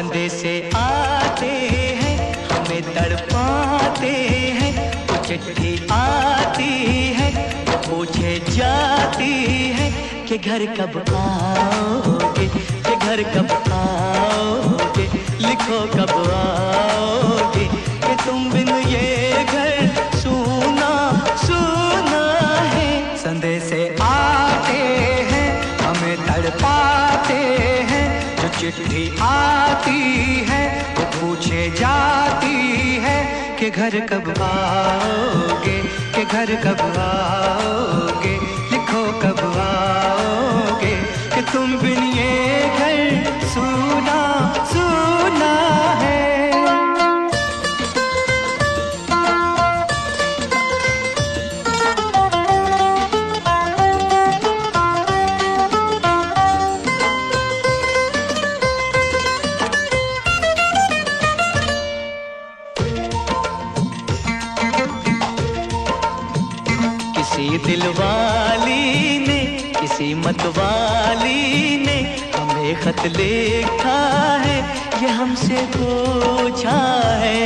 संदेशे आते हैं हमें तड़पाते हैं, वो चिट्ठी आती है वो पूछे जाती है कि घर कब आओगे, कि घर कब आओगे, लिखो कब आओगे, कि तुम बिन ये घर सूना सूना है। संदेशे आते हैं हमें तड़पाते हैं, जो चिट्ठी आती है वो पूछे जाती है कि घर कब आओगे, कि घर कब आओगे, लिखो कब आओगे, कि तुम बिन ये घर सूना सूना है। किसी दिलवाली ने किसी मतवाली ने हमें खत लिखा है, ये हमसे पूछा है।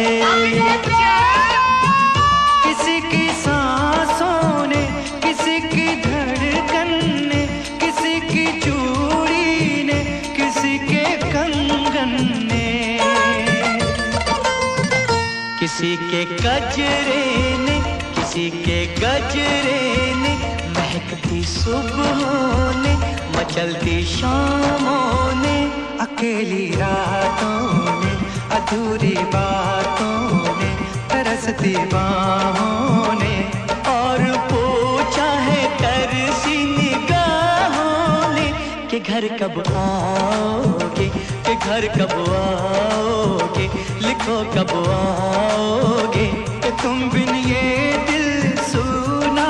किसी की सांसों ने, किसी की धड़कन ने, किसी की चूड़ी ने, किसी के कंगन ने, किसी के गजरे ने, किसी के गजरे ने, महकती सुबहों ने, मचलती शामों ने, अकेली रातों ने, अधूरी बातों ने, तरसती बाहों ने, और पूछा है तरसी निगाहों ने कि घर कब आओगे, कि घर कब आओगे, लिखो कब आओगे, कि तुम बिन ये दिल सूना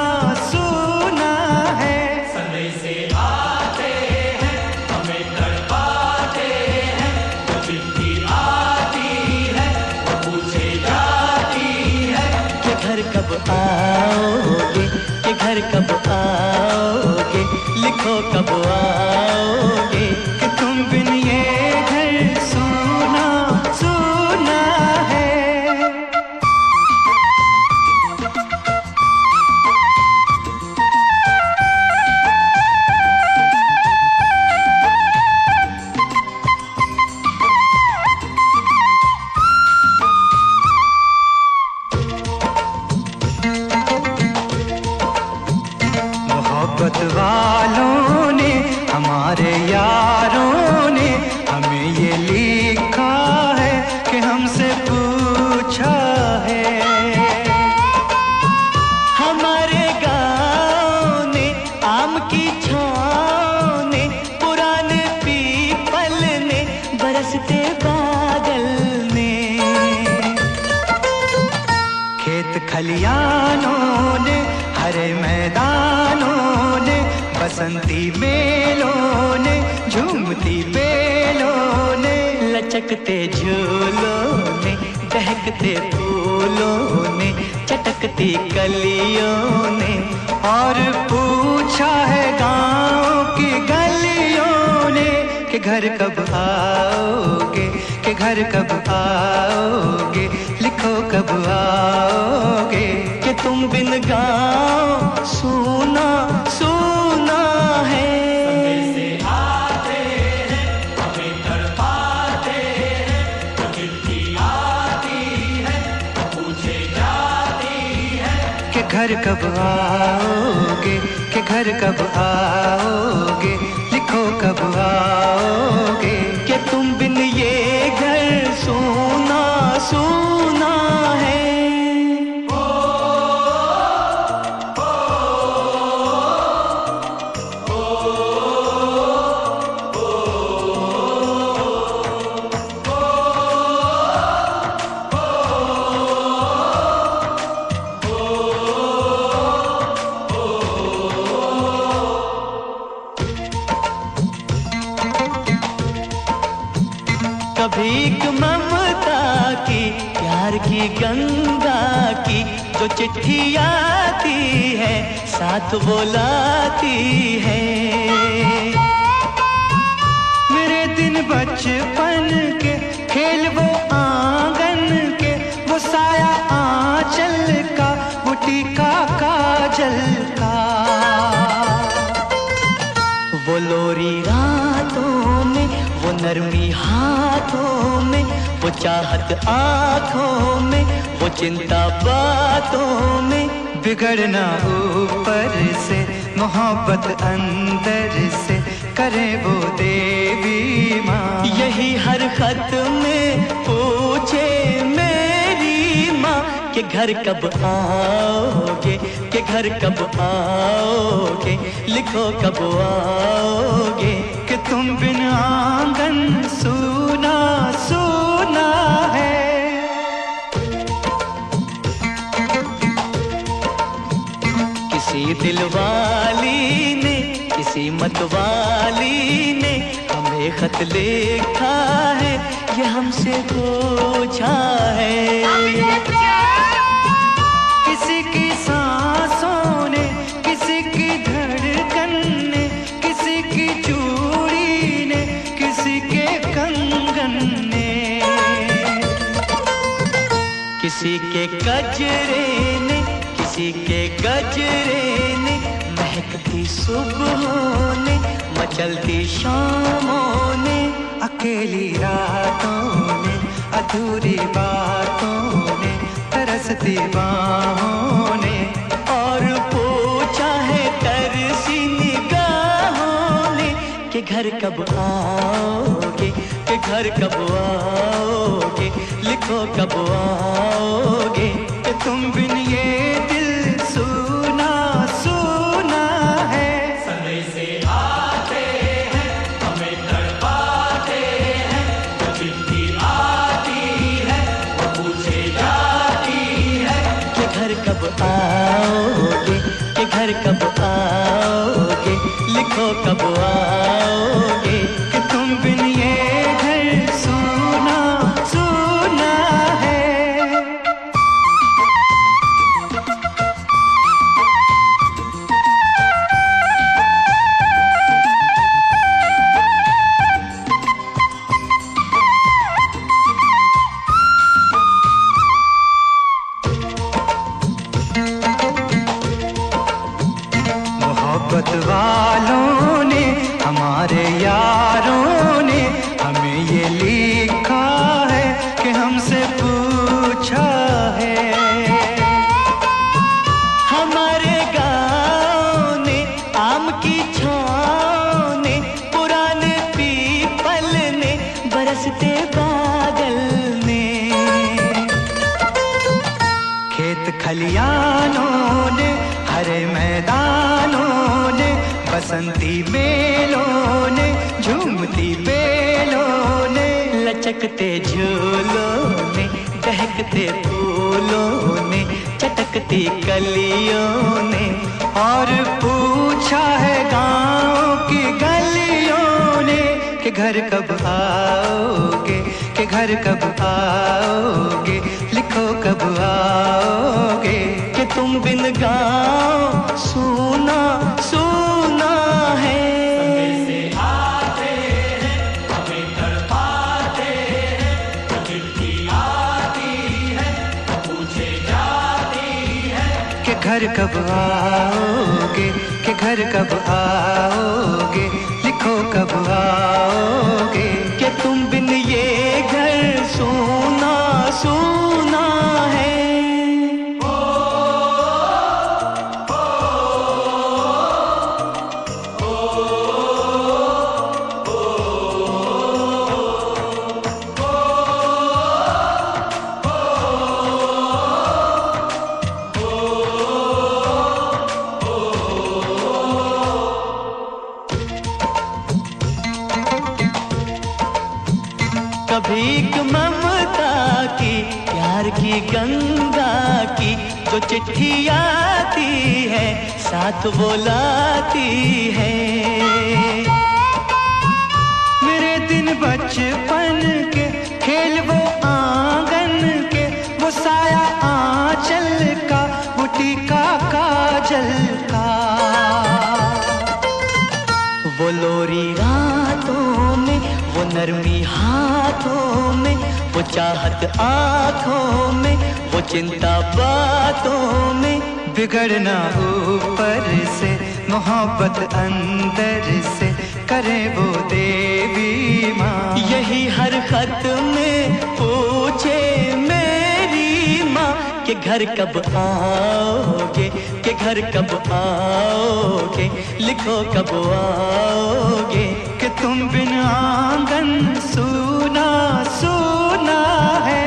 सूना है। संदेशे आते हैं हमें तड़पाते हैं, जो चिट्ठी आती है वो पूछे जाती है कि घर कब आओगे, कि घर कब आओगे, लिखो कब आओगे, कि तुम बिन ये घर सूना सूना है। मोहब्बत वालों ने, हमारे यारों ने हमें ये लिखा है कि हमसे पूछा है। हमारे गाँव ने, आम की छाँव ने, पुराने पीपल ने, बरसते बादल ने, खेत खलियानों ने, हरे मैदानों ने, बसंती मेलों ने, झूमती बेलों ने, लचकते झूलों ने, दहकते फूलों ने, चटकती कलियों ने, और पूछा है गाँव की गलियों ने कि घर कब आओगे, कि घर कब आओगे, लिखो कब आओगे, कि तुम बिन गाँव सूना सूना है। संदेशे आते हैं हमें तड़पाते हैं, जो चिट्ठी आती है वो पूछे जाती है कि घर कब आओगे, कि घर कब आओगे, लिखो कब आओगे, कि तुम बिन ये घर सूना सूना है। कभी एक ममता की, प्यार की गंगा की, जो चिट्ठी आती है साथ बुलाती है। मेरे दिन दिन बचपन के खेल वो आंगन के, वो साया आंचल का, वो टीका काजल का, वो लोरी रातों में, वो नरमी हाथों में, वो चाहत आँखों में, वो चिंता बातों में। बिगड़ना ऊपर से, मोहब्बत अंदर से, करे वो देवी माँ। यही हर खत में पूछे मेरी माँ कि घर कब आओगे, कि घर कब आओगे, लिखो कब आओगे। कि तुम बिन आंगन सूना सूना है। किसी दिलवाली ने, किसी मतवाली ने हमें खत लिखा है, ये हमसे पूछा है। किसी की सांसों ने, किसी की धड़कन ने, किसी की चूड़ी ने, किसी के कंगन ने, किसी के गजरे ने, किसी के गजरे ने, महकती सुबहों ने, मचलती शामों ने, अकेली रातों ने, अधूरी बातों ने, तरसती बाहों ने, और पूछा है तरसी निगाहों ने कि घर कब आओगे, कि घर कब आओगे, लिखो कब आओगे। कि तुम बिन ये दिल सूना सूना है। समय से आते हैं, हमें तड़पाते हैं, वो चिट्ठी आती है, वो पूछे जाती है कि घर कब आओगे, कि घर कब आओगे, लिखो कब आओगे। कि तुम बिन ये घर सूना सूना है। मोहब्बत वालों ने, हमारे यारों ने हमें ये लिखा है कि हमसे पूछा है। हमारे गाँव ने, आम की छाँव ने, पुराने पीपल ने, बरसते बादल ने, खेत खलियानों ने, हरे मैदानों ने, बसंती बेलों ने, झूमती बेलों ने, लचकते झूलों ने, दहकते फूलों ने, चटकती कलियों ने, और पूछा है गाँव की गलियों ने कि घर कब आओगे, कि घर कब आओगे, लिखो कब आओगे। कि तुम बिन गाँव सूना सूना है। समय से आते हैं, हमें तड़पाते हैं, वो चिट्ठी आती है, वो पूछे जाती है कि घर कब आओगे, कि घर कब आओगे, लिखो कब आओगे। कि तुम बिन ये घर सूना सूना है। कभी एक ममता की, प्यार की गंगा की, जो चिट्ठी आती है, साथ वो लाती है। मेरे दिन बचपन के खेल वो आंगन के, वो साया आंचल का, वो टीका काजल का, वो लोरी रातों में, वो नरमी हाथों में, वो चाहत आँखों में, वो चिंता बातों में, बिगड़ना ऊपर से, मोहब्बत अंदर से, करे वो देवी माँ। यही हर खत में पूछे मेरी माँ कि घर कब आओगे, कि घर कब आओगे, लिखो कब आओगे, कि तुम बिन आंगन सूना सूना है।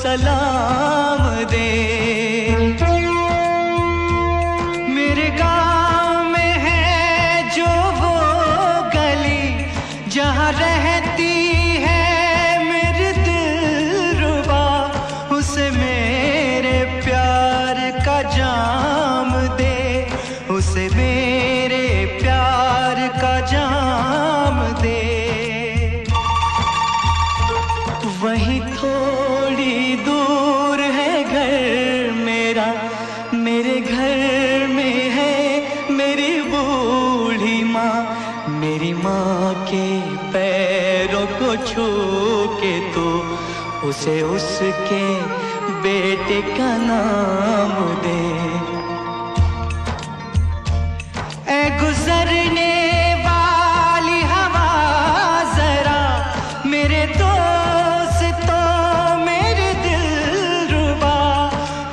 सलाम दे। मेरे गाँव में है जो वो गली जहाँ रहती है मेरी दिलरुबा, उसे मेरे प्यार का जाम दे, उसे मेरे प्यार का जाम दे। वहीं थोड़ी दूर है घर मेरा, मेरे घर में है मेरी बूढ़ी माँ। मेरी माँ के पैरों को छू के तो उसे उसके बेटे का नाम